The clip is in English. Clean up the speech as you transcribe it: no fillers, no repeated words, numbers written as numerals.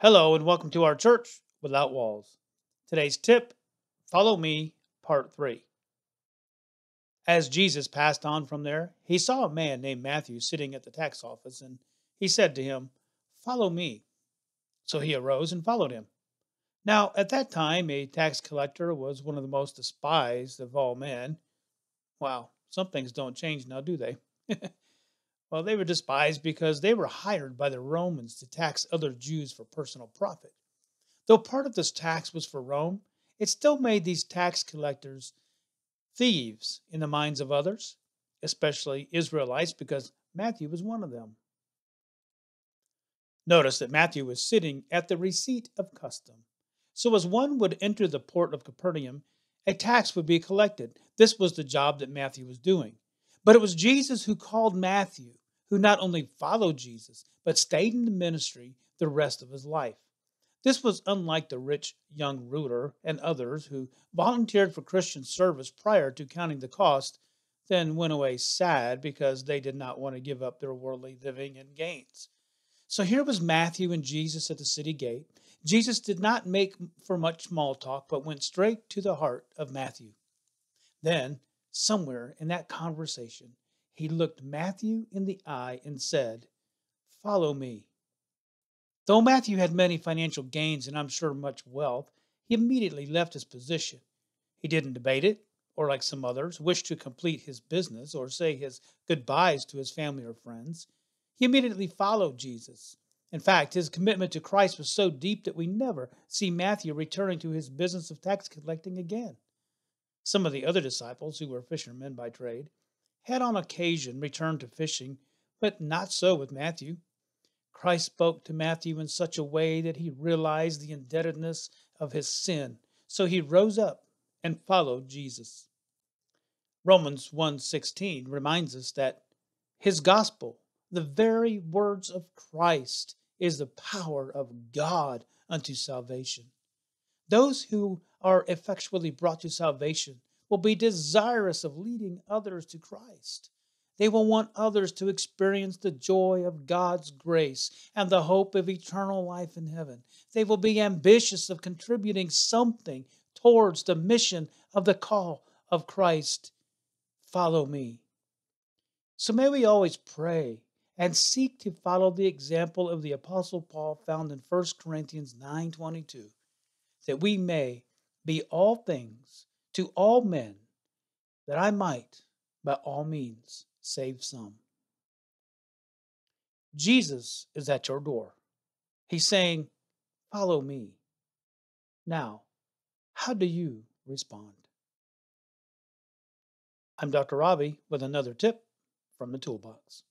Hello and welcome to our church without walls. Today's tip, follow me, part 3. As Jesus passed on from there, he saw a man named Matthew sitting at the tax office and he said to him, "Follow me." So he arose and followed him. Now, at that time, a tax collector was one of the most despised of all men. Wow, some things don't change now, do they? Well, they were despised because they were hired by the Romans to tax other Jews for personal profit. Though part of this tax was for Rome, it still made these tax collectors thieves in the minds of others, especially Israelites, because Matthew was one of them. Notice that Matthew was sitting at the receipt of custom. So, as one would enter the port of Capernaum, a tax would be collected. This was the job that Matthew was doing. But it was Jesus who called Matthew, who not only followed Jesus, but stayed in the ministry the rest of his life. This was unlike the rich young ruler and others who volunteered for Christian service prior to counting the cost, then went away sad because they did not want to give up their worldly living and gains. So here was Matthew and Jesus at the city gate. Jesus did not make for much small talk, but went straight to the heart of Matthew. Then, somewhere in that conversation, he looked Matthew in the eye and said, "Follow me." Though Matthew had many financial gains and I'm sure much wealth, he immediately left his position. He didn't debate it, or like some others, wish to complete his business or say his goodbyes to his family or friends. He immediately followed Jesus. In fact, his commitment to Christ was so deep that we never see Matthew returning to his business of tax collecting again. Some of the other disciples, who were fishermen by trade, had on occasion returned to fishing, but not so with Matthew. Christ spoke to Matthew in such a way that he realized the indebtedness of his sin. So he rose up and followed Jesus. Romans 1:16 reminds us that his gospel, the very words of Christ, is the power of God unto salvation. Those who are effectually brought to salvation will be desirous of leading others to Christ. They will want others to experience the joy of God's grace and the hope of eternal life in heaven. They will be ambitious of contributing something towards the mission of the call of Christ. Follow me. So may we always pray and seek to follow the example of the Apostle Paul found in 1 Corinthians 9:22, that we may be all things to all men, that I might by all means save some. Jesus is at your door. He's saying, "Follow me." Now, how do you respond? I'm Dr. Robbie with another tip from the Toolbox.